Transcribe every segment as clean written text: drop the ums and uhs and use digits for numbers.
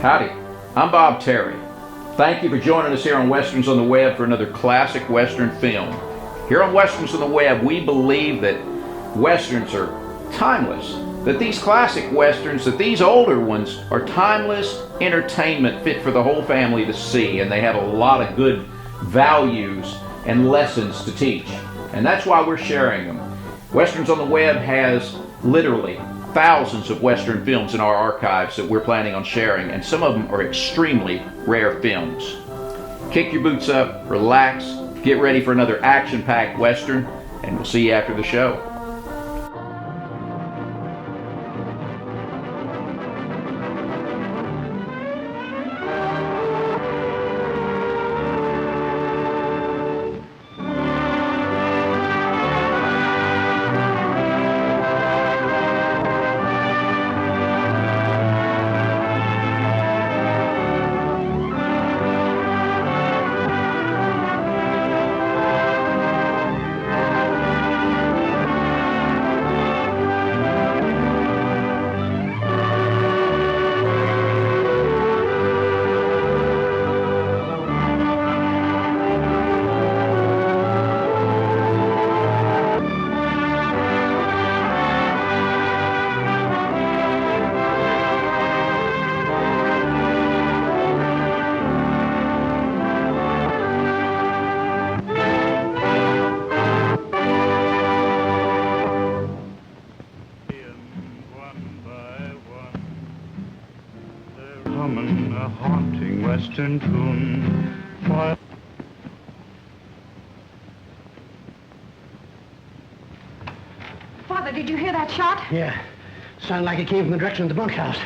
Howdy, I'm Bob Terry. Thank you for joining us here on Westerns on the Web for another classic Western film. Here on Westerns on the Web, we believe that Westerns are timeless, that these classic Westerns, that these older ones are timeless entertainment fit for the whole family to see, and they have a lot of good values and lessons to teach. And that's why we're sharing them. Westerns on the Web has literally thousands of Western films in our archives that we're planning on sharing, and some of them are extremely rare films. Kick your boots up, relax, get ready for another action-packed Western, and we'll see you after the show. A haunting Western tune. Father, did you hear that shot? Yeah. Sounded like it came from the direction of the bunkhouse.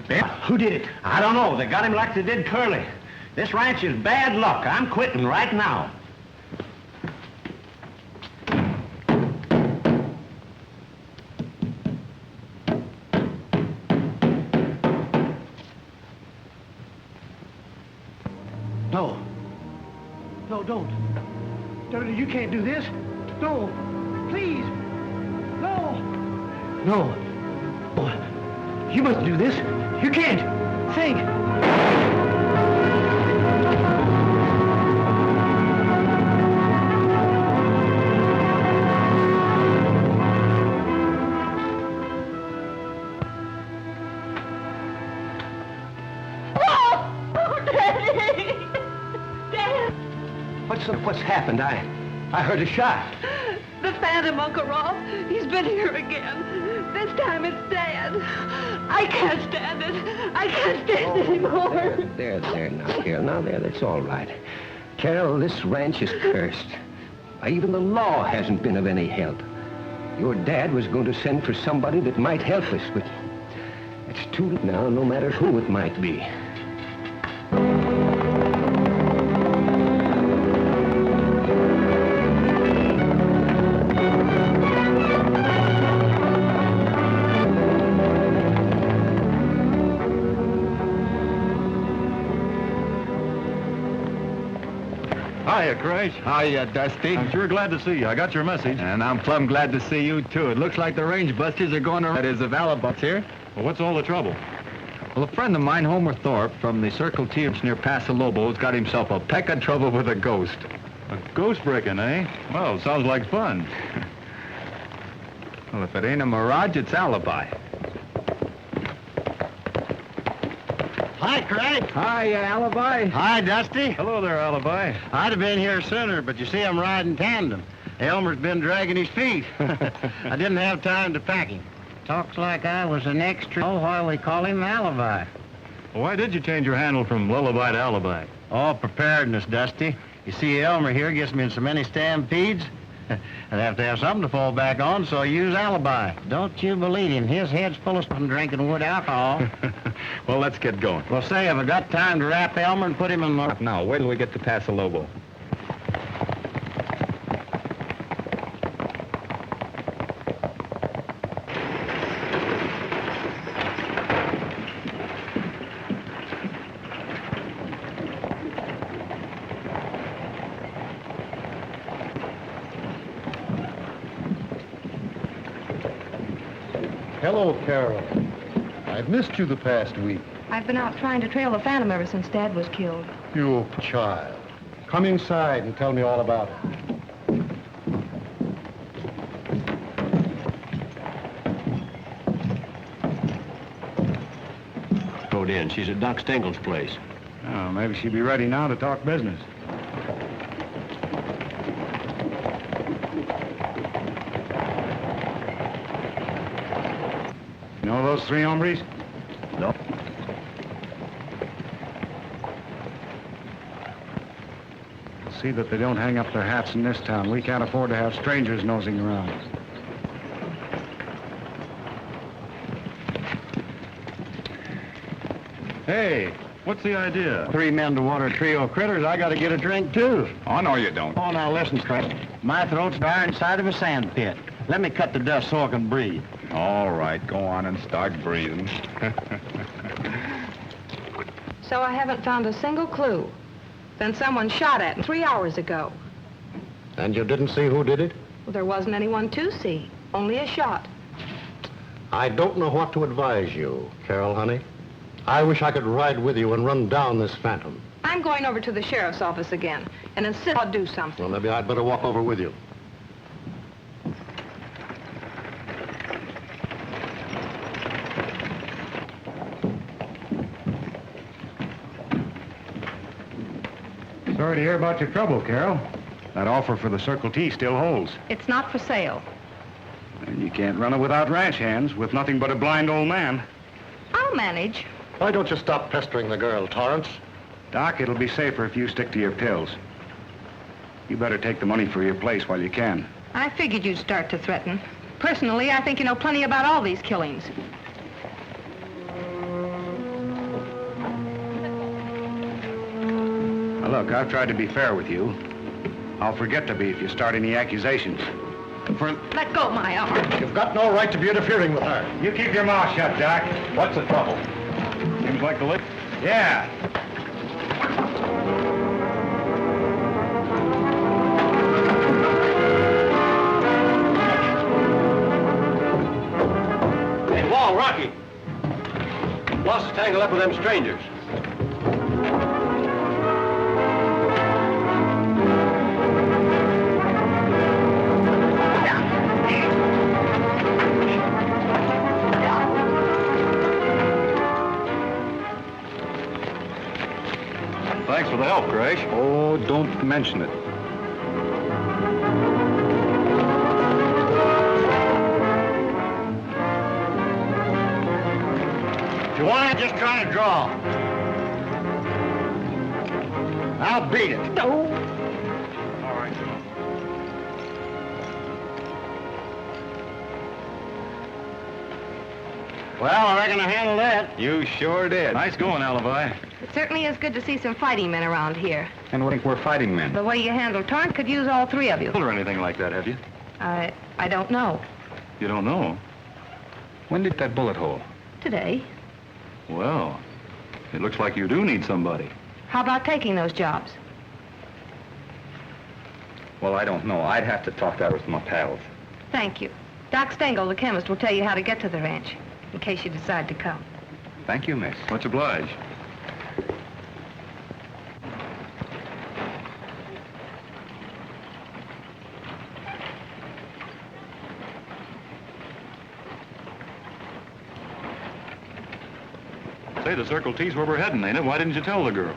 Ben? Who did it? I don't know. They got him like they did Curly. This ranch is bad luck. I'm quitting right now. No. No, don't. Dirty, you can't do this. No. Please. No. No. Oh, you mustn't do this. You can't. Think. What's happened? I heard a shot. The Phantom, Uncle Rolf. He's been here again. This time it's Dad. I can't stand it. I can't stand it anymore. There, now, Carol. Now, there, that's all right. Carol, this ranch is cursed. Even the law hasn't been of any help. Your dad was going to send for somebody that might help us, but it's too late now, no matter who it might be. Hiya, Crash. Hiya, Dusty. I'm sure glad to see you. I got your message. And I'm plumb glad to see you, too. It looks like the range busters are going to... That is, the Valabutts here. Well, what's all the trouble? Well, a friend of mine, Homer Thorpe, from the Circle T near Paso Lobos, got himself a peck of trouble with a ghost. A ghost breaking, eh? Well, sounds like fun. Well, if it ain't a mirage, it's alibi. Hi, Craig. Hi, Alibi. Hi, Dusty. Hello there, Alibi. I'd have been here sooner, but you see, I'm riding tandem. Elmer's been dragging his feet. I didn't have time to pack him. Talks like I was an extra. Oh, why we call him Alibi. Well, why did you change your handle from lullaby to alibi? Oh, preparedness, Dusty. You see, Elmer here gets me in so many stampedes. I'd have to have something to fall back on, so I use Alibi. Don't you believe him. His head's full of stuff drinking wood alcohol. Well, let's get going. Well, say, have I got time to wrap Elmer and put him in the... Now, wait till we get to Paso Lobo. Hello, Carol. I've missed you the past week. I've been out trying to trail the Phantom ever since Dad was killed. You child. Come inside and tell me all about it. Rode in. She's at Doc Stengel's place. Oh, maybe she'd be ready now to talk business. You know those three hombres? No. See that they don't hang up their hats in this town. We can't afford to have strangers nosing around. Hey, what's the idea? 3 men to water a trio of critters. I gotta get a drink, too. Oh, no, you don't. Oh, now listen, Frank. My throat's dry inside of a sand pit. Let me cut the dust so I can breathe. All right, go on and start breathing. So I haven't found a single clue. Then someone shot at 3 hours ago. And you didn't see who did it? Well, there wasn't anyone to see, only a shot. I don't know what to advise you, Carol, honey. I wish I could ride with you and run down this Phantom. I'm going over to the sheriff's office again and insist I'll do something. Well, maybe I'd better walk over with you. Sorry to hear about your trouble, Carol. That offer for the Circle T still holds. It's not for sale. And you can't run it without ranch hands, with nothing but a blind old man. I'll manage. Why don't you stop pestering the girl, Torrance? Doc, it'll be safer if you stick to your pills. You better take the money for your place while you can. I figured you'd start to threaten. Personally, I think you know plenty about all these killings. Now, look, I've tried to be fair with you. I'll forget to be if you start any accusations. Let go my arm. You've got no right to be interfering with her. You keep your mouth shut, Doc. What's the trouble? Seems like the lake. Yeah. Hey, Wall, Rocky. Boss is tangled up with them strangers. Thanks for the help, Crash. Oh, don't mention it. If you want it, just try to draw. I'll beat it. All right, come on. Well, I reckon I handled that. You sure did. Nice going, Alibi. It certainly is good to see some fighting men around here. And we think we're fighting men. The way you handle Torrance could use all three of you. Or anything like that, have you? I don't know. You don't know? When did that bullet hole? Today. Well, it looks like you do need somebody. How about taking those jobs? Well, I don't know. I'd have to talk that with my pals. Thank you. Doc Stengel, the chemist, will tell you how to get to the ranch, in case you decide to come. Thank you, miss. Much obliged. Say, the Circle T's where we're heading, ain't it? Why didn't you tell the girl?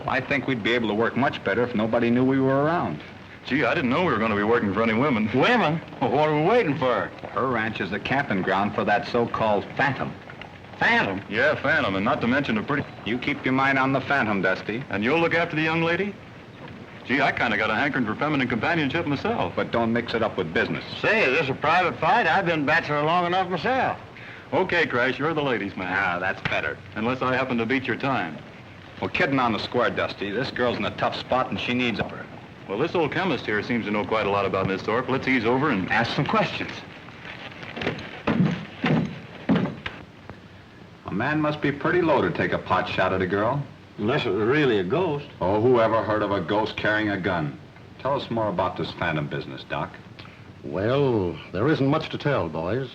I think we'd be able to work much better if nobody knew we were around. Gee, I didn't know we were going to be working for any women. Women? Well, what are we waiting for? Her ranch is the camping ground for that so-called Phantom. Phantom? Yeah, Phantom, and not to mention a pretty... You keep your mind on the Phantom, Dusty. And you'll look after the young lady? Gee, I kind of got a hankering for feminine companionship myself. But don't mix it up with business. Say, is this a private fight? I've been bachelor long enough myself. Okay, Crash, you're the ladies' man. Ah, that's better. Unless I happen to beat your time. Well, kidding on the square, Dusty. This girl's in a tough spot and she needs her. Well, this old chemist here seems to know quite a lot about Miss Thorpe. Let's ease over and... Ask some questions. A man must be pretty low to take a pot shot at a girl. Unless it was really a ghost. Oh, who ever heard of a ghost carrying a gun? Tell us more about this Phantom business, Doc. Well, there isn't much to tell, boys.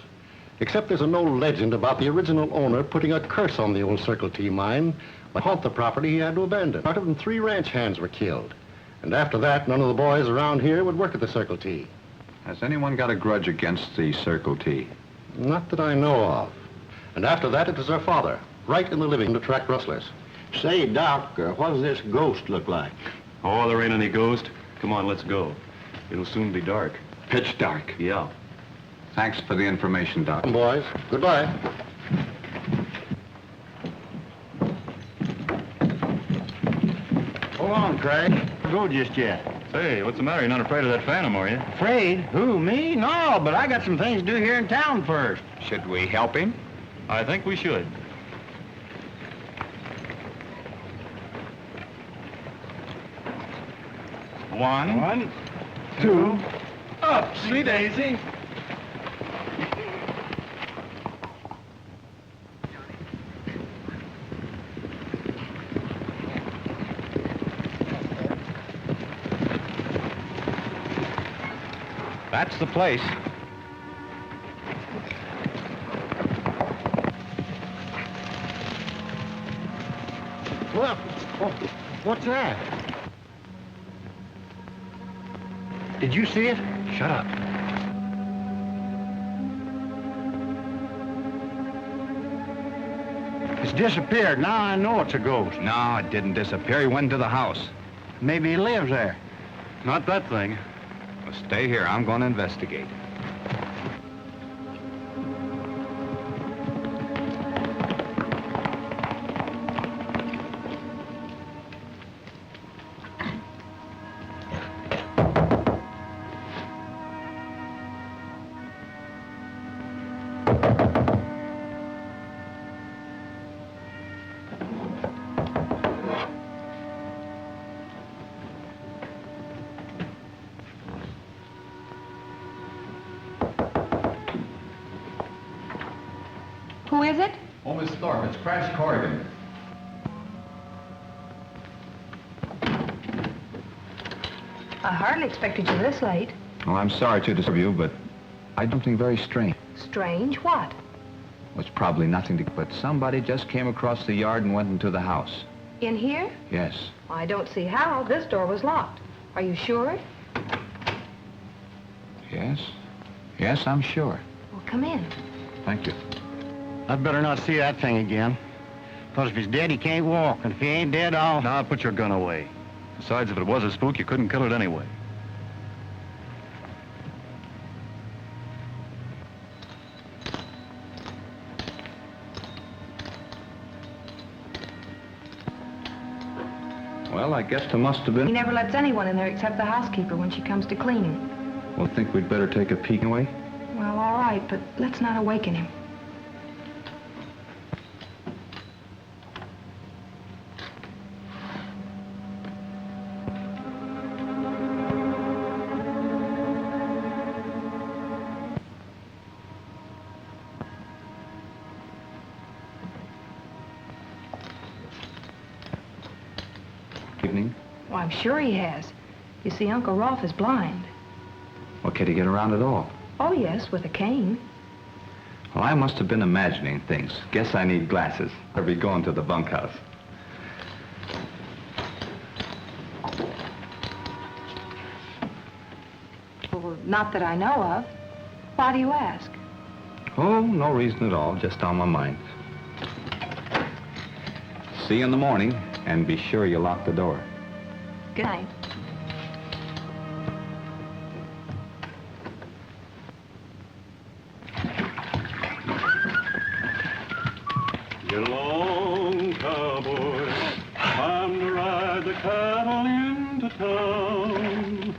Except there's an old legend about the original owner putting a curse on the old Circle T mine. To haunt the property he had to abandon. Part of them 3 ranch hands were killed. And after that, none of the boys around here would work at the Circle T. Has anyone got a grudge against the Circle T? Not that I know of. And after that, it was her father, right in the living room to attract rustlers. Say, Doc, what does this ghost look like? Oh, there ain't any ghost. Come on, let's go. It'll soon be dark. Pitch dark. Yeah. Thanks for the information, Doc. Boys, goodbye. Hold on, Craig. Don't go just yet. Hey, what's the matter? You're not afraid of that phantom, are you? Afraid? Who, me? No, but I got some things to do here in town first. Should we help him? I think we should. One, two, up, sweet daisy. That's the place. Well, what's that? Did you see it? Shut up. It's disappeared. Now I know it's a ghost. No, it didn't disappear. He went into the house. Maybe he lives there. Not that thing. Well, stay here. I'm going to investigate. Who is it? Oh, Miss Thorpe, it's Crash Corrigan. I hardly expected you this late. Well, I'm sorry to disturb you, but I did something very strange. Strange? What? It's probably nothing to... But somebody just came across the yard and went into the house. In here? Yes. I don't see how. This door was locked. Are you sure? Yes? Yes, I'm sure. Well, come in. Thank you. I'd better not see that thing again. Because if he's dead, he can't walk. And if he ain't dead, I'll... Now, put your gun away. Besides, if it was a spook, you couldn't kill it anyway. Well, I guess there must have He been... never lets anyone in there except the housekeeper when she comes to clean. Well, think we'd better take a peek away? Well, all right, but let's not awaken him. Evening. Well, I'm sure he has. You see, Uncle Rolf is blind. Well, can he get around at all? Oh, yes, with a cane. Well, I must have been imagining things. Guess I need glasses. I'll be going to the bunkhouse. Well, not that I know of. Why do you ask? Oh, no reason at all. Just on my mind. See you in the morning, and be sure you lock the door. Good night. Get along, cowboy. Time to ride the cattle into town.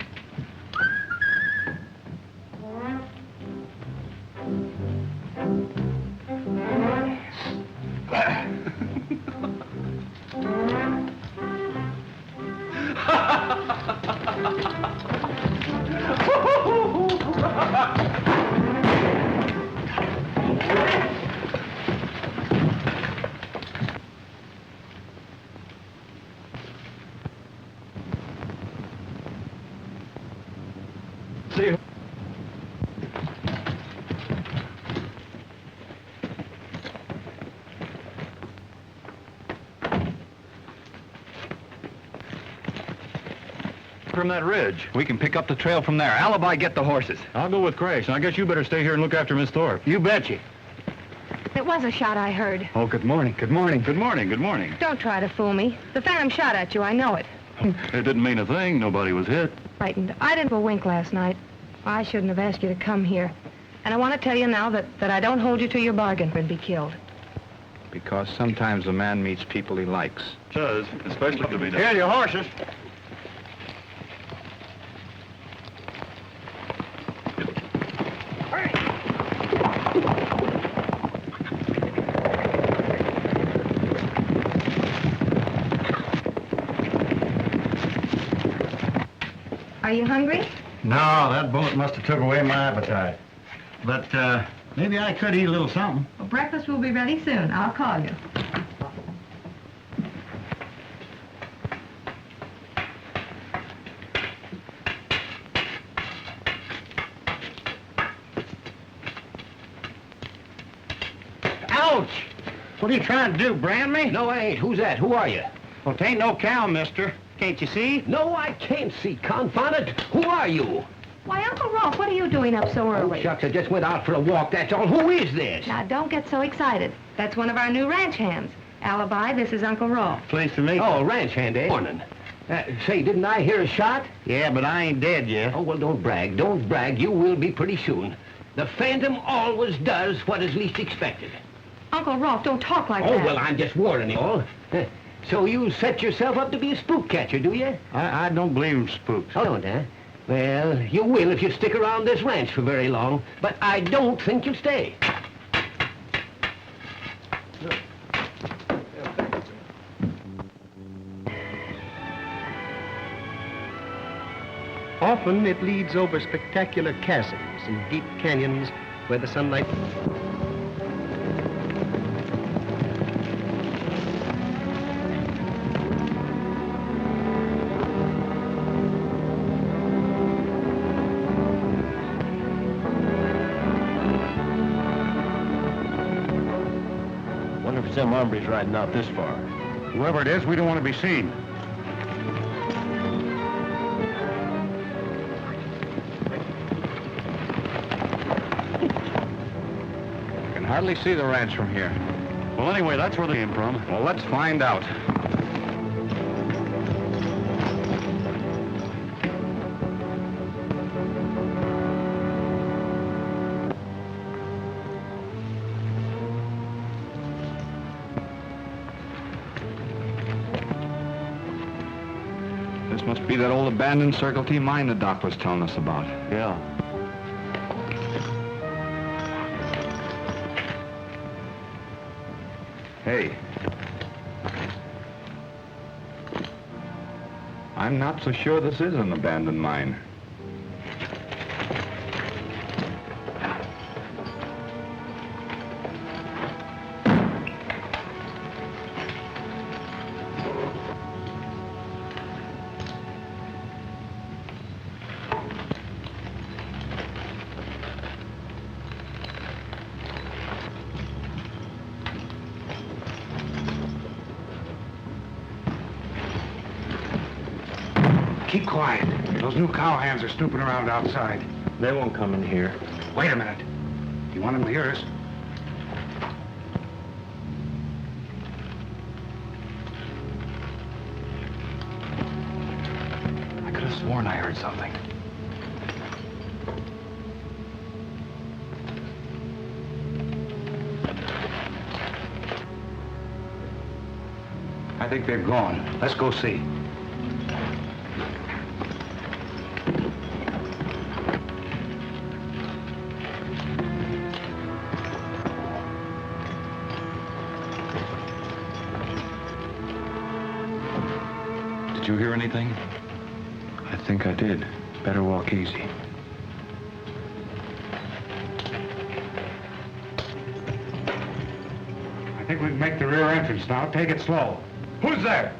from that ridge. We can pick up the trail from there. Alibi, get the horses. I'll go with Crash, and I guess you better stay here and look after Miss Thorpe. You betcha. It was a shot I heard. Oh, good morning, good morning. Good morning, good morning. Don't try to fool me. The phantom shot at you, I know it. It didn't mean a thing. Nobody was hit. Frightened. I didn't have a wink last night. I shouldn't have asked you to come here. And I want to tell you now that I don't hold you to your bargain and be killed. Because sometimes a man meets people he likes. Does, especially to be done. Here, your horses. Are you hungry? No, that boat must have took away my appetite. But, maybe I could eat a little something. Well, breakfast will be ready soon. I'll call you. Ouch! What are you trying to do, brand me? No, I ain't. Who's that? Who are you? Well, 'tain't no cow, mister. Can't you see? No, I can't see. Confound it. Who are you? Why, Uncle Rolf, what are you doing up so early? Shucks, I just went out for a walk, that's all. Who is this? Now, don't get so excited. That's one of our new ranch hands. Alibi, this is Uncle Rolf. Pleased to meet you. Oh, ranch hand, eh? Morning. Say, didn't I hear a shot? Yeah, but I ain't dead yet. Oh, well, don't brag. Don't brag. You will be pretty soon. The Phantom always does what is least expected. Uncle Rolf, don't talk like Oh, that. well, I'm just warning you all. So you set yourself up to be a spook catcher, do you? I don't believe in spooks. Oh, don't, huh? Well, you will if you stick around this ranch for very long, but I don't think you'll stay. Often it leads over spectacular chasms and deep canyons where the sunlight... Wonder if some hombre's riding out this far. Whoever it is, we don't want to be seen. Can hardly see the ranch from here. Well, anyway, that's where they came from. Well, let's find out. This must be that old abandoned Circle T mine the doc was telling us about. Yeah. Hey. I'm not so sure this is an abandoned mine. Keep quiet. Those new cowhands are snooping around outside. They won't come in here. Wait a minute. You want them to hear us? I could have sworn I heard something. I think they're gone. Let's go see. Did you hear anything? I think I did. Better walk easy. I think we can make the rear entrance now. Take it slow. Who's there?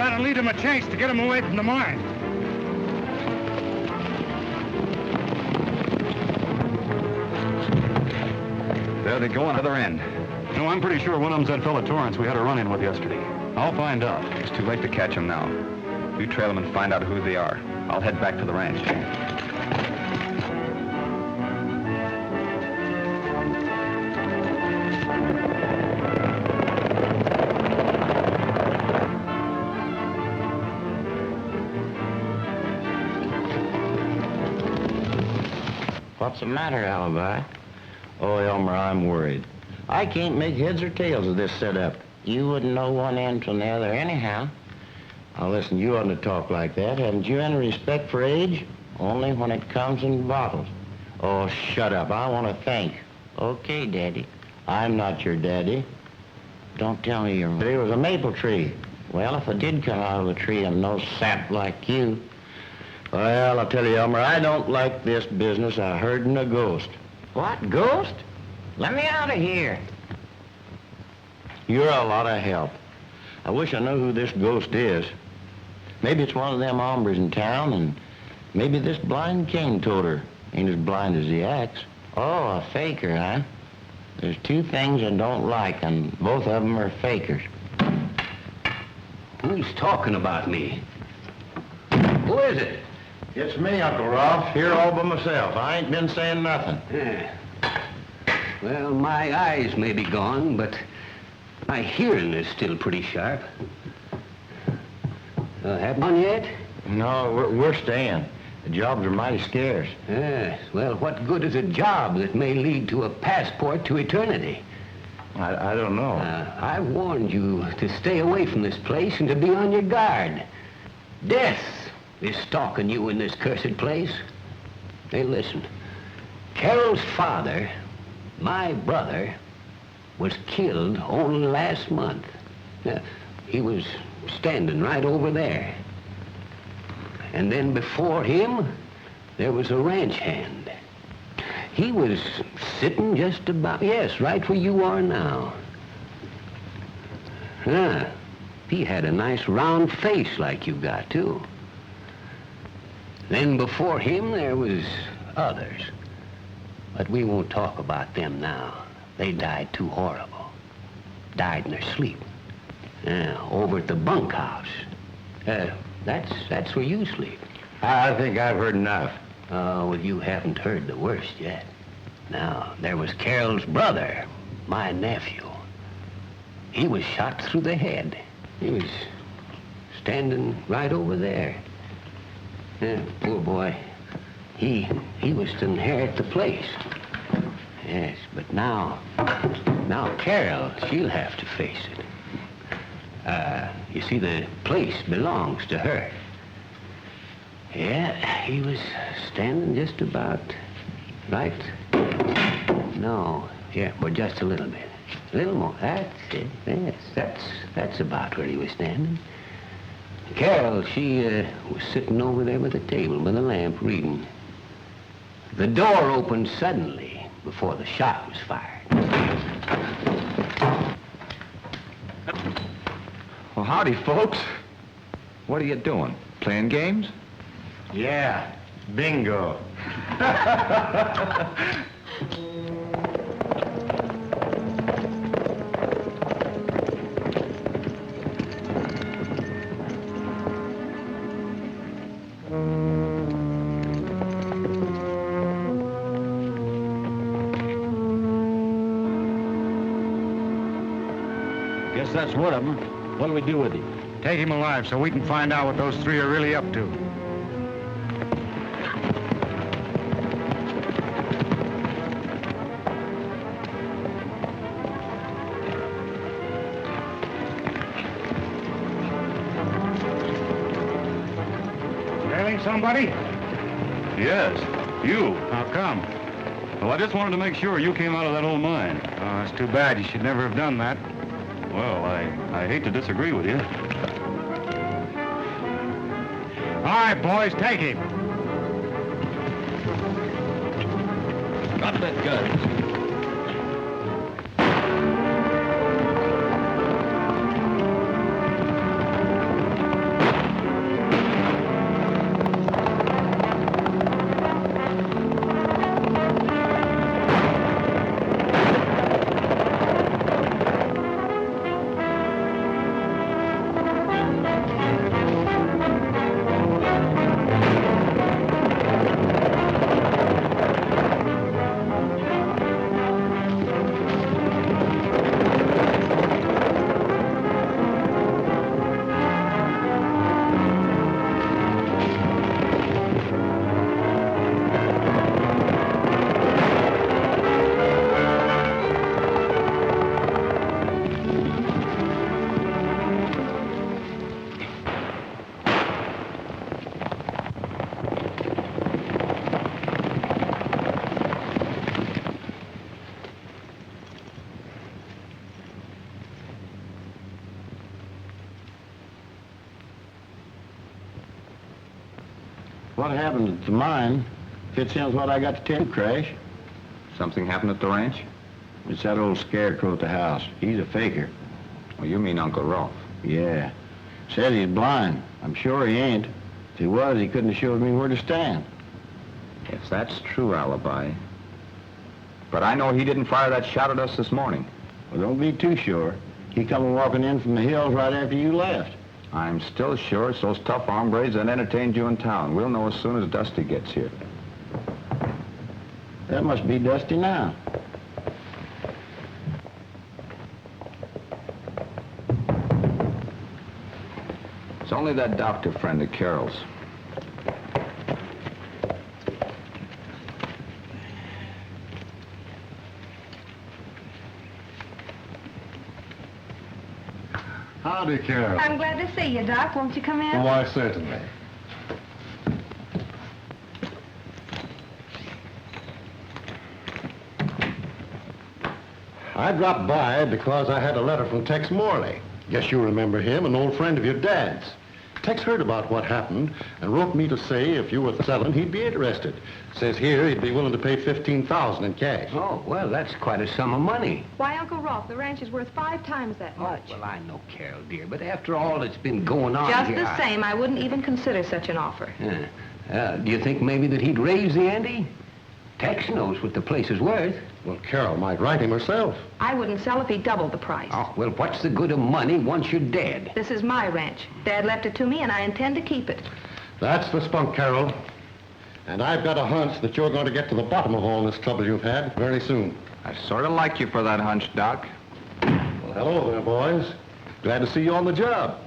That'll lead him a chance to get him away from the mine. There they go on the other end. No, I'm pretty sure one of them's that fella Torrance we had a run-in with yesterday. I'll find out. It's too late to catch them now. You trail them and find out who they are. I'll head back to the ranch. What's the matter, Alibi? Oh, Elmer, I'm worried. I can't make heads or tails of this setup. You wouldn't know one end from the other anyhow. Now, listen, you oughtn't to talk like that. Haven't you any respect for age? Only when it comes in bottles. Oh, shut up. I want to think. Okay, Daddy. I'm not your daddy. Don't tell me your daddy was a maple tree. Well, if it did come out of a tree and no sap like you. Well, I'll tell you, Elmer, I don't like this business of herding a ghost. What, ghost? Let me out of here. You're a lot of help. I wish I knew who this ghost is. Maybe it's one of them hombres in town, and maybe this blind king told her. Ain't as blind as he acts. Oh, a faker, huh? There's two things I don't like, and both of them are fakers. Who's talking about me? Who is it? It's me, Uncle Ralph, here all by myself. I ain't been saying nothing. Yeah. Well, my eyes may be gone, but my hearing is still pretty sharp. Haven't gone yet? No, we're staying. The jobs are mighty scarce. Yes. Well, what good is a job that may lead to a passport to eternity? I don't know. I warned you to stay away from this place and to be on your guard. Death is stalking you in this cursed place. Hey, listen. Carol's father, my brother, was killed only last month. He was standing right over there. And then before him, there was a ranch hand. He was sitting just about, yes, right where you are now. He had a nice round face like you got, too. Then before him, there was others. But we won't talk about them now. They died too horrible. Died in their sleep. Over at the bunkhouse. That's where you sleep. I think I've heard enough. Oh, well, you haven't heard the worst yet. Now, there was Carol's brother, my nephew. He was shot through the head. He was standing right over there. Poor boy. He was to inherit the place. Yes, but now Carol, she'll have to face it. You see, the place belongs to her. Yeah, he was standing just about right. No, yeah, but just a little bit. A little more. That's it. Yes, that's about where he was standing. Carol, she was sitting over there by the table by the lamp reading. The door opened suddenly before the shot was fired. Well, howdy, folks. What are you doing? Playing games? Yeah, bingo. Guess that's one of them. What'll we do with him? Take him alive so we can find out what those three are really up to. Trailing somebody? Yes, you. How come? Well, I just wanted to make sure you came out of that old mine. Oh, that's too bad. You should never have done that. Well, I hate to disagree with you. All right, boys, take him. Drop that gun. What happened to mine fits in with what I got to tell you, Crash. Something happened at the ranch? It's that old scarecrow at the house. He's a faker. Well, you mean Uncle Rolf. Yeah. Said he's blind. I'm sure he ain't. If he was, he couldn't have showed me where to stand. If that's true, Alibi. But I know he didn't fire that shot at us this morning. Well, don't be too sure. He come walking in from the hills right after you left. I'm still sure it's those tough hombres that entertained you in town. We'll know as soon as Dusty gets here. That must be Dusty now. It's only that doctor friend of Carol's. Howdy, Carol. I'm glad to see you, Doc. Won't you come in? Why, certainly. I dropped by because I had a letter from Tex Morley. Guess you remember him, an old friend of your dad's. Tex heard about what happened and wrote me to say if you were selling, he'd be interested. Says here he'd be willing to pay $15,000 in cash. Oh, well, that's quite a sum of money. Why, Uncle Rolf, the ranch is worth 5 times that much. Well, I know, Carol, dear, but after all that's been going on Just here, the same, I wouldn't even consider such an offer. Do you think maybe that he'd raise the ante? Tex knows what the place is worth. Well, Carol might write him herself. I wouldn't sell if he doubled the price. Oh, well, what's the good of money once you're dead? This is my ranch. Dad left it to me, and I intend to keep it. That's the spunk, Carol. And I've got a hunch that you're going to get to the bottom of all this trouble you've had very soon. I sort of like you for that hunch, Doc. Well, hello there, boys. Glad to see you on the job.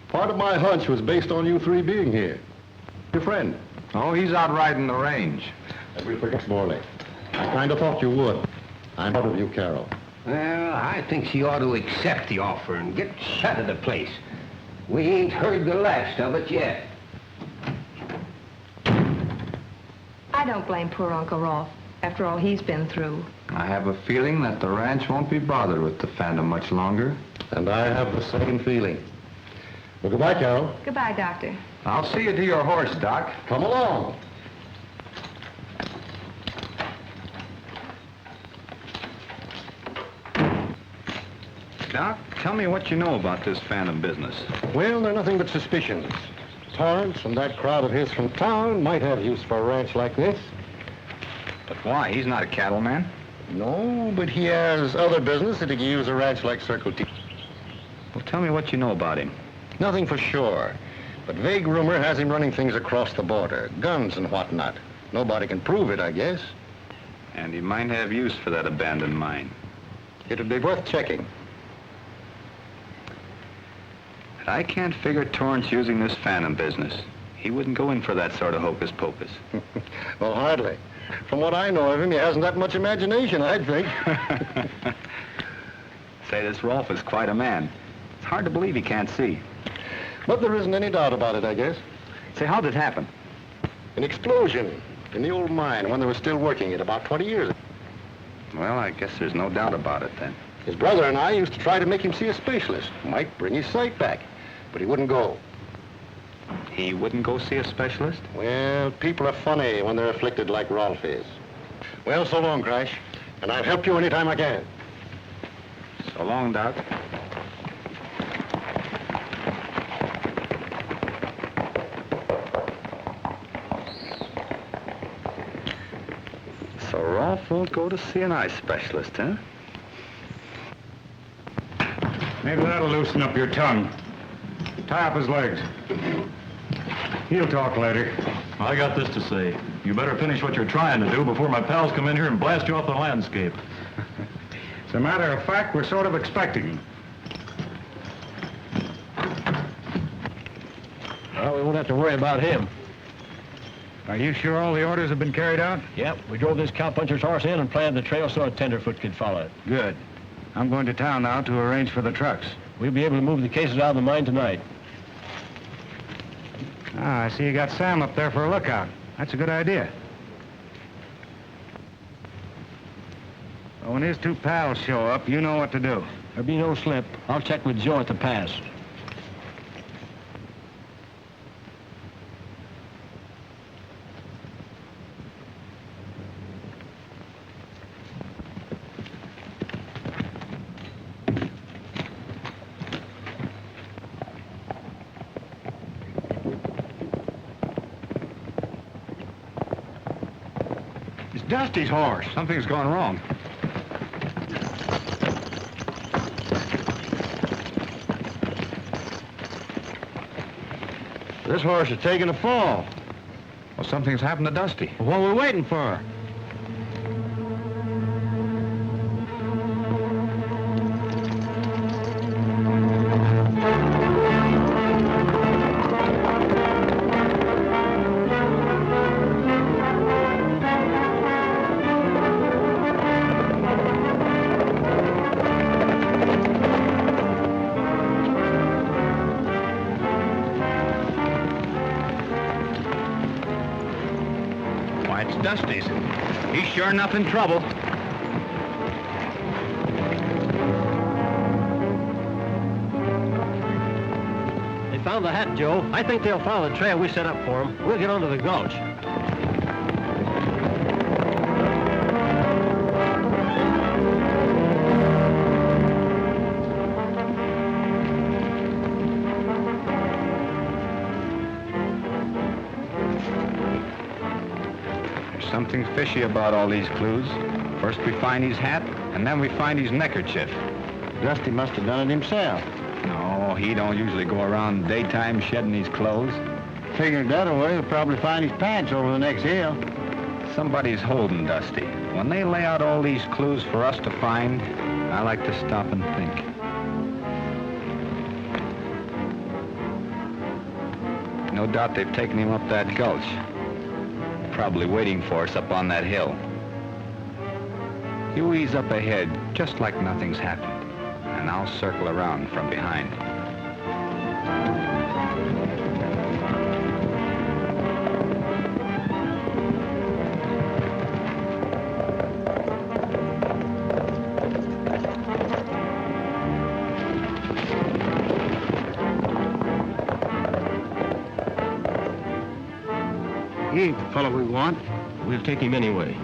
Part of my hunch was based on you three being here. Your friend. Oh, he's out riding the range. And we'll forget Morley. I kind of thought you would. I'm out of you, Carol. Well, I think she ought to accept the offer and get shut of the place. We ain't heard the last of it yet. I don't blame poor Uncle Rolf, after all he's been through. I have a feeling that the ranch won't be bothered with the Phantom much longer. And I have the same feeling. Well, goodbye, Carol. Goodbye, Doctor. I'll see you to your horse, Doc. Come along. Doc, tell me what you know about this Phantom business. Well, they're nothing but suspicions. Torrance and that crowd of his from town might have use for a ranch like this. But why? He's not a cattleman. No, but he has other business that he can use a ranch like Circle T. Well, tell me what you know about him. Nothing for sure. But vague rumor has him running things across the border. Guns and whatnot. Nobody can prove it, I guess. And he might have use for that abandoned mine. It'd be worth checking. But I can't figure Torrance using this Phantom business. He wouldn't go in for that sort of hocus pocus. Well, hardly. From what I know of him, he hasn't that much imagination, I'd think. Say, this Rolf is quite a man. It's hard to believe he can't see. But there isn't any doubt about it, I guess. Say, how'd it happen? An explosion in the old mine when they were still working it about 20 years ago. Well, I guess there's no doubt about it then. His brother and I used to try to make him see a specialist. Might bring his sight back, but he wouldn't go. He wouldn't go see a specialist? Well, people are funny when they're afflicted like Rolf is. Well, so long, Crash. And I'll help you anytime I can. So long, Doc. So Rolf won't go to see an eye specialist, huh? Maybe that'll loosen up your tongue. Tie up his legs. He'll talk later. I got this to say. You better finish what you're trying to do before my pals come in here and blast you off the landscape. As a matter of fact, we're sort of expecting him. Well, we won't have to worry about him. Are you sure all the orders have been carried out? Yep, we drove this cowpuncher's horse in and planted the trail so a tenderfoot could follow it. Good. I'm going to town now to arrange for the trucks. We'll be able to move the cases out of the mine tonight. Ah, I see you got Sam up there for a lookout. That's a good idea. Well, when his two pals show up, you know what to do. There'll be no slip. I'll check with Joe at the pass. Dusty's horse. Something's gone wrong. This horse is taking a fall. Well, something's happened to Dusty. What are we waiting for? Why, it's Dusty's. He's sure enough in trouble. They found the hat, Joe. I think they'll follow the trail we set up for them. We'll get onto the gulch. There's something fishy about all these clues. First we find his hat, and then we find his neckerchief. Dusty must have done it himself. No, he don't usually go around daytime shedding his clothes. Figured that way, he'll probably find his pants over the next hill. Somebody's holding Dusty. When they lay out all these clues for us to find, I like to stop and think. No doubt they've taken him up that gulch. Probably waiting for us up on that hill. You ease up ahead, just like nothing's happened, and I'll circle around from behind. He ain't the fellow we want. We'll take him anyway.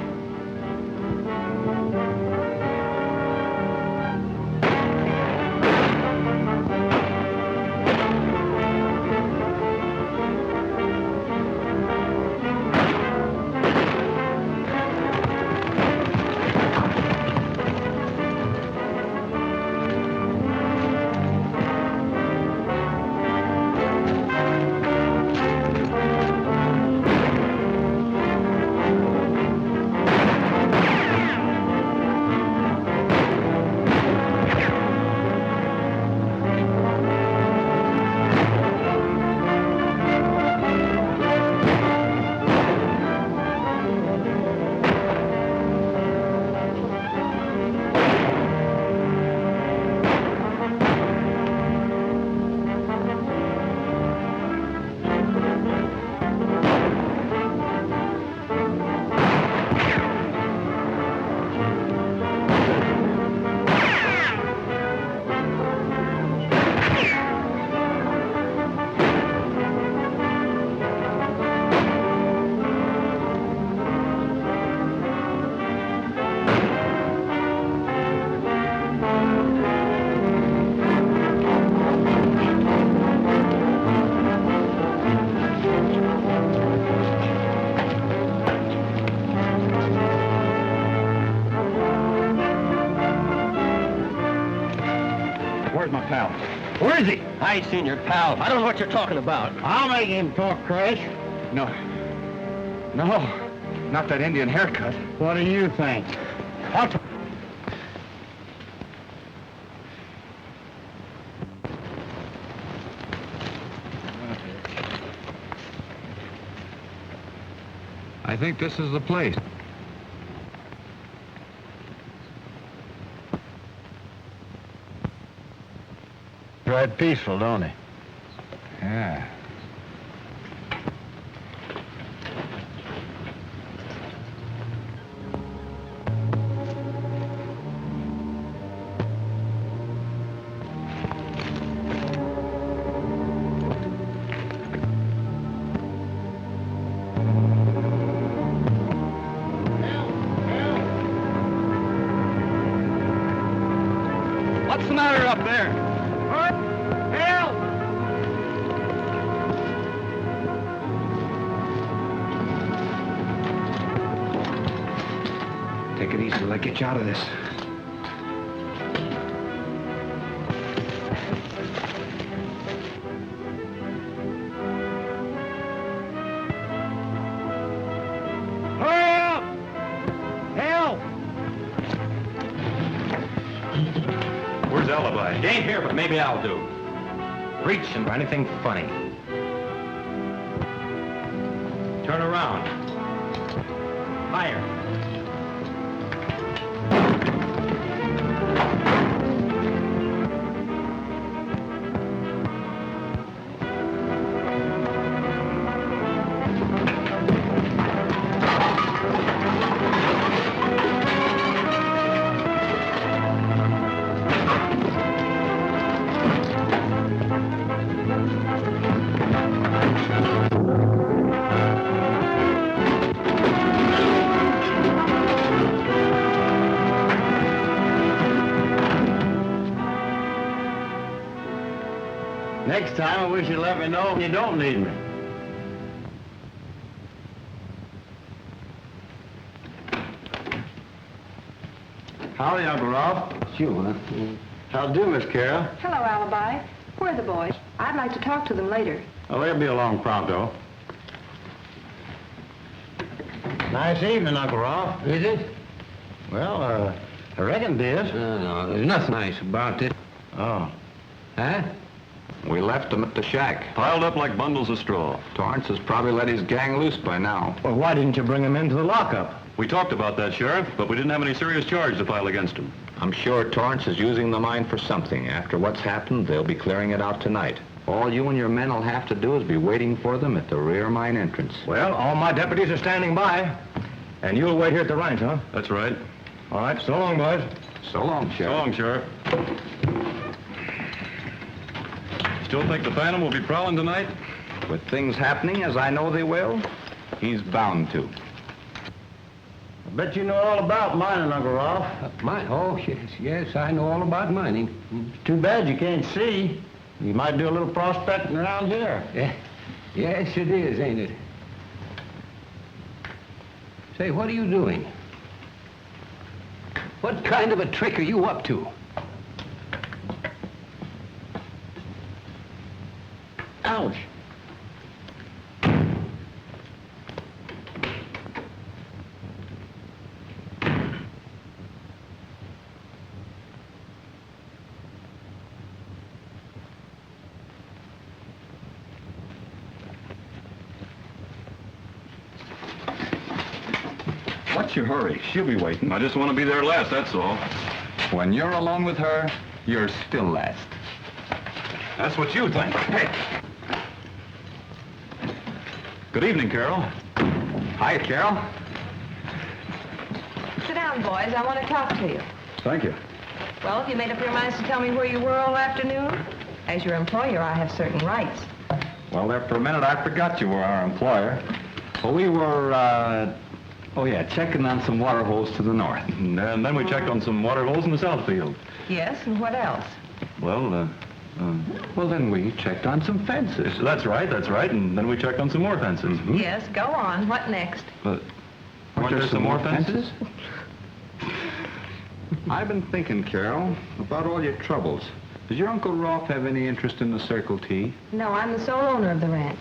Where's my pal? Where is he? I ain't seen your pal. I don't know what you're talking about. I'll make him talk, Crash. No. No. Not that Indian haircut. What do you think? I'll t- I think this is the place. Right peaceful, don't he? Yeah. What's the matter up there? Help! I get you out of this. Hurry up! Help! Where's Alibi? He ain't here, but maybe I'll do. Reaching for anything funny. Turn around. Fire. Next time, I wish you'd let me know if you don't need me. Howdy, Uncle Ralph. It's you, huh? How'd do, Miss Carol? Hello, Alibi. Where are the boys? I'd like to talk to them later. Oh, they'll be along pronto. Nice evening, Uncle Ralph. Is it? Well, I reckon it is. No, there's nothing nice about it. Oh. Huh? We left them at the shack. Piled up like bundles of straw. Torrance has probably let his gang loose by now. Well, why didn't you bring him into the lockup? We talked about that, Sheriff, but we didn't have any serious charge to file against him. I'm sure Torrance is using the mine for something. After what's happened, they'll be clearing it out tonight. All you and your men will have to do is be waiting for them at the rear mine entrance. Well, all my deputies are standing by. And you'll wait here at the ranch, huh? That's right. All right, so long, boys. So long, So Sheriff. long, Sheriff. Still think the Phantom will be prowling tonight? With things happening as I know they will, he's bound to. I bet you know all about mining, Uncle Ralph. Mine? Oh, yes, I know all about mining. Too bad you can't see. You might do a little prospecting around here. Yeah. Yes, it is, ain't it? Say, what are you doing? What kind of a trick are you up to? Ouch. What's your hurry? She'll be waiting. I just want to be there last, that's all. When you're alone with her, you're still last. That's what you think. Hey. Good evening, Carol. Hi, Carol. Sit down, boys. I want to talk to you. Thank you. Well, have you made up your minds to tell me where you were all afternoon? As your employer, I have certain rights. Well, there for a minute, I forgot you were our employer. Well, we were, checking on some water holes to the north. And then we checked on some water holes in the south field. Yes, and what else? Well, Well, then we checked on some fences. that's right. And then we checked on some more fences. Yes, go on. What next? But weren't there some more fences? I've been thinking, Carol, about all your troubles. Does your Uncle Rolf have any interest in the Circle T? No, I'm the sole owner of the ranch.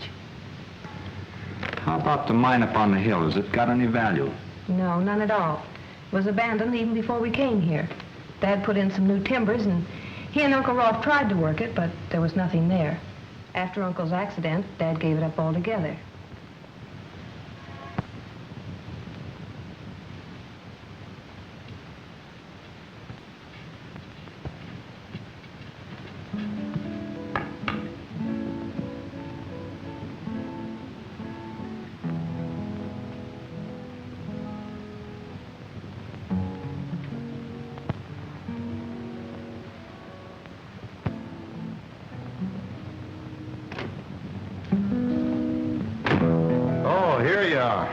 How about the mine up on the hill? Has it got any value? No, none at all. It was abandoned even before we came here. Dad put in some new timbers, and he and Uncle Rolf tried to work it, but there was nothing there. After Uncle's accident, Dad gave it up altogether. Oh, here you are.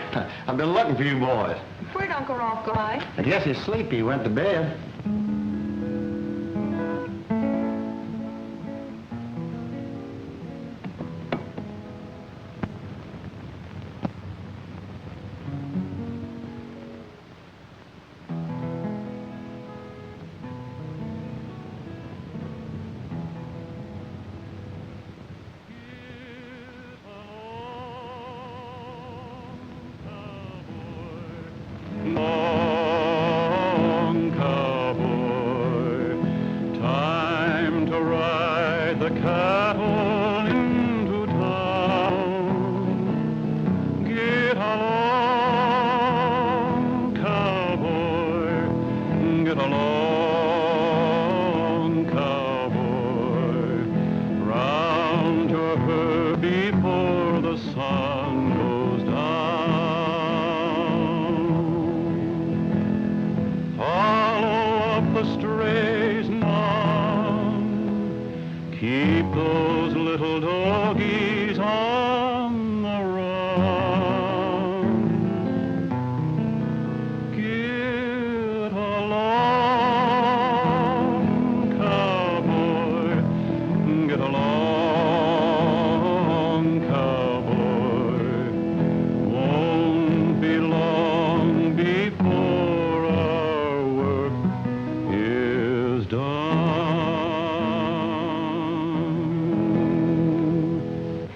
I've been looking for you boys. Where'd Uncle Rolf go? I guess he's sleepy. He went to bed. the cattle into town. Get along, cowboy, get along, cowboy, round to her before the sun goes down. Follow up the strays now, keep those little doggies on the run. Get along, cowboy, get along, cowboy. Won't be long before our work is done.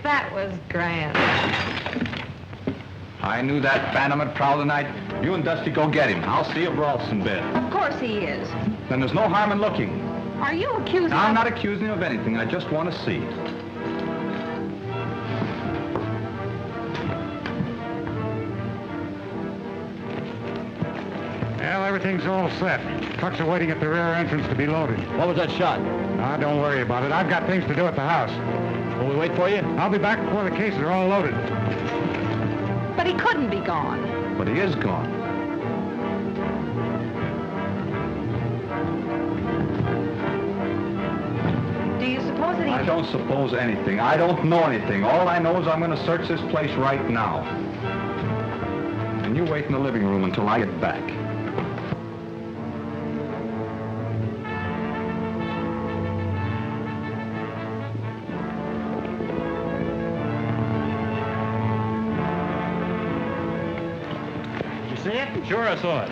That was grand. I knew that phantom would prowl tonight. You and Dusty go get him. I'll see if Rolf's in bed. Of course he is. Then there's no harm in looking. Are you accusing I'm not accusing you of anything. I just want to see. Well, everything's all set. Trucks are waiting at the rear entrance to be loaded. What was that shot? Now, don't worry about it. I've got things to do at the house. Will we wait for you? I'll be back before the cases are all loaded. But he couldn't be gone. But he is gone. Do you suppose that he... I don't suppose anything. I don't know anything. All I know is I'm going to search this place right now. And you wait in the living room until I get back. Did you see it? Sure, I saw it.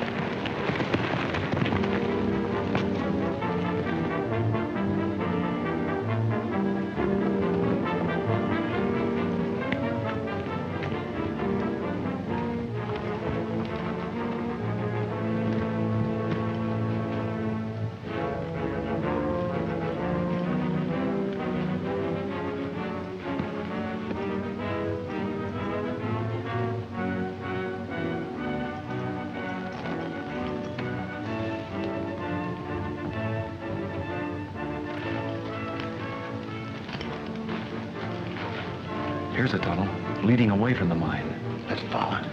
Here's a tunnel leading away from the mine. Let's follow it.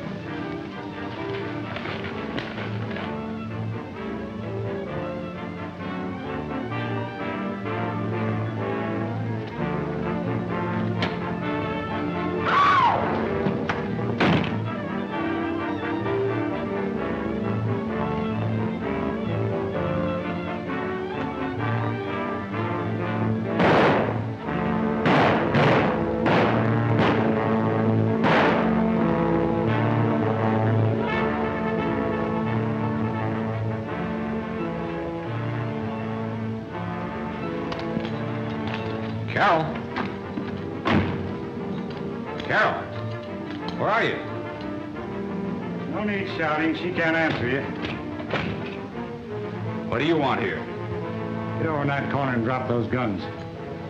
Carol? Carol? Where are you? No need shouting. She can't answer you. What do you want here? Get over in that corner and drop those guns.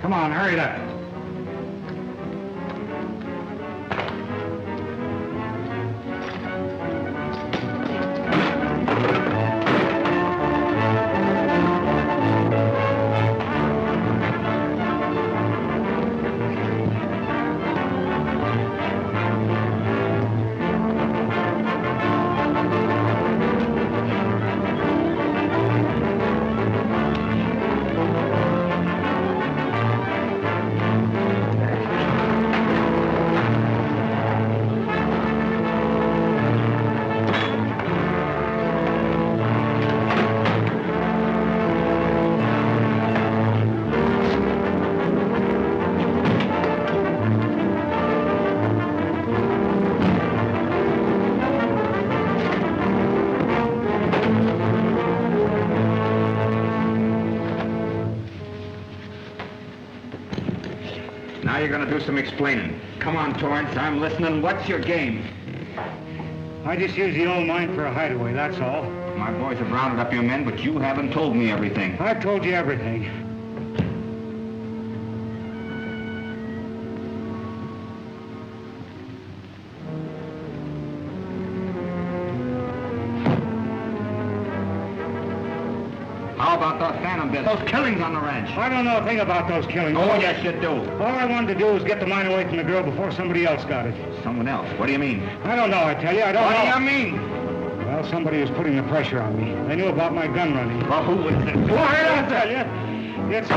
Come on, hurry it up. Now you're going to do some explaining. Come on, Torrance, I'm listening. What's your game? I just use the old mine for a hideaway, that's all. My boys have rounded up your men, but you haven't told me everything. I've told you everything. about those phantom bits, those killings on the ranch? I don't know a thing about those killings. Oh, yes, you do. All I wanted to do was get the mine away from the girl before somebody else got it. Someone else? What do you mean? I don't know, I tell you. I don't know. What do you mean? Well, somebody was putting the pressure on me. They knew about my gun running. Well, who was it? Well, I'll tell you. It's...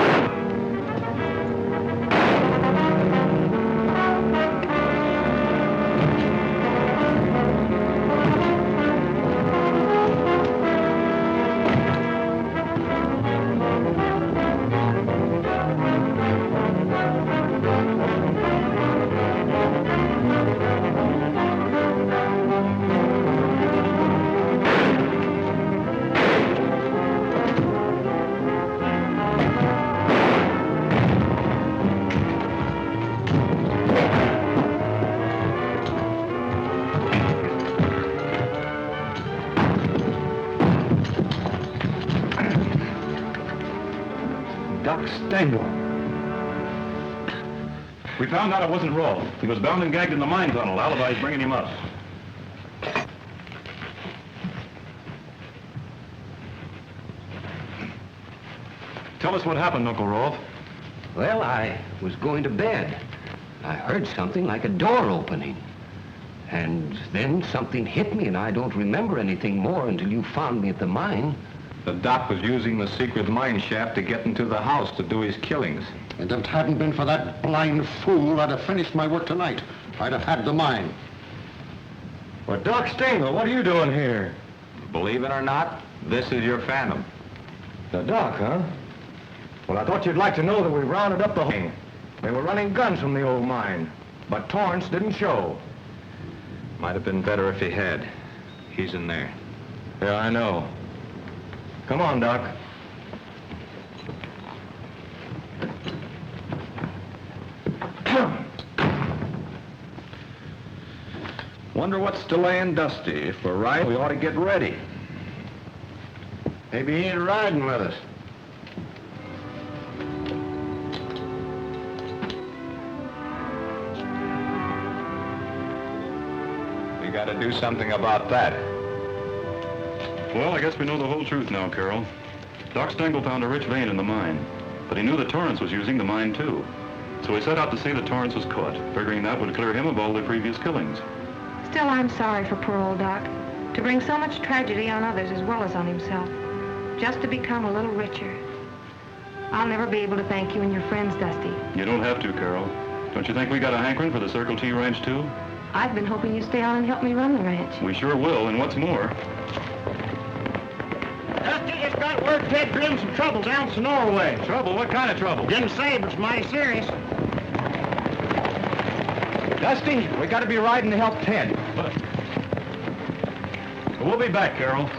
Doc Stengel. We found out it wasn't Rolfe. He was bound and gagged in the mine tunnel. Alibi's bringing him up. Tell us what happened, Uncle Rolfe. Well, I was going to bed. I heard something like a door opening. And then something hit me, and I don't remember anything more until you found me at the mine. The doc was using the secret mine shaft to get into the house to do his killings. And if it hadn't been for that blind fool, I'd have finished my work tonight. I'd have had the mine. Well, Doc Stengel, what are you doing here? Believe it or not, this is your phantom. The Doc, huh? Well, I thought you'd like to know that we rounded up the whole... They were running guns from the old mine, but Torrance didn't show. Might have been better if he had. He's in there. Yeah, I know. Come on, Doc. Wonder what's delaying Dusty. If we're right, we ought to get ready. Maybe he ain't riding with us. We gotta do something about that. Well, I guess we know the whole truth now, Carol. Doc Stengel found a rich vein in the mine, but he knew that Torrance was using the mine too. So he set out to see that Torrance was caught, figuring that would clear him of all the previous killings. Still, I'm sorry for poor old Doc. To bring so much tragedy on others as well as on himself. Just to become a little richer. I'll never be able to thank you and your friends, Dusty. You don't have to, Carol. Don't you think we got a hankering for the Circle T Ranch too? I've been hoping you'd stay on and help me run the ranch. We sure will, and what's more... Dusty just got word Ted Grimm's some trouble down Sonora way. Trouble? What kind of trouble? Didn't say, but it's mighty serious. Dusty, we gotta be riding to help Ted. We'll be back, Carol.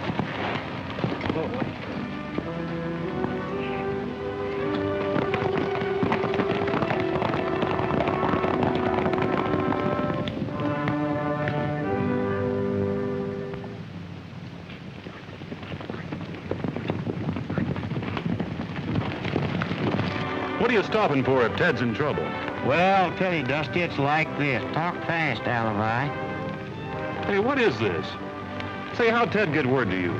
What are you stopping for if Ted's in trouble? Well, I'll tell you, Dusty, it's like this. Talk fast, Alibi. Hey, what is this? Say, how'd Ted get word to you?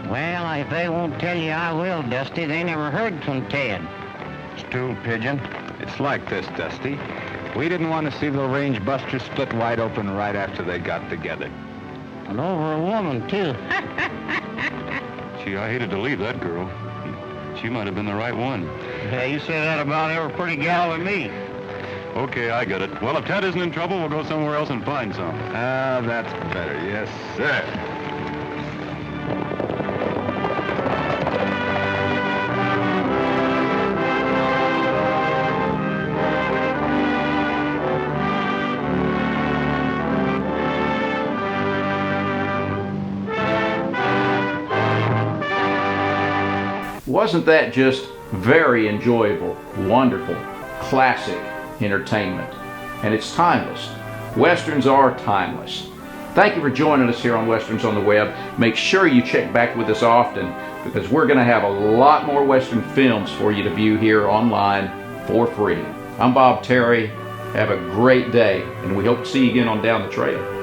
Well, if they won't tell you, I will, Dusty. They never heard from Ted. Stool pigeon. It's like this, Dusty. We didn't want to see the range busters split wide open right after they got together. And over a woman, too. Gee, I hated to leave that girl. She might have been the right one. Yeah, you say that about every pretty gal with me. Okay, I get it. Well, if Ted isn't in trouble, we'll go somewhere else and find some. Ah, that's better. Yes, sir. Wasn't that just very enjoyable, wonderful, classic entertainment? And it's timeless. Westerns are timeless. Thank you for joining us here on Westerns on the Web. Make sure you check back with us often because we're going to have a lot more Western films for you to view here online for free. I'm Bob Terry. Have a great day, and we hope to see you again on Down the Trail.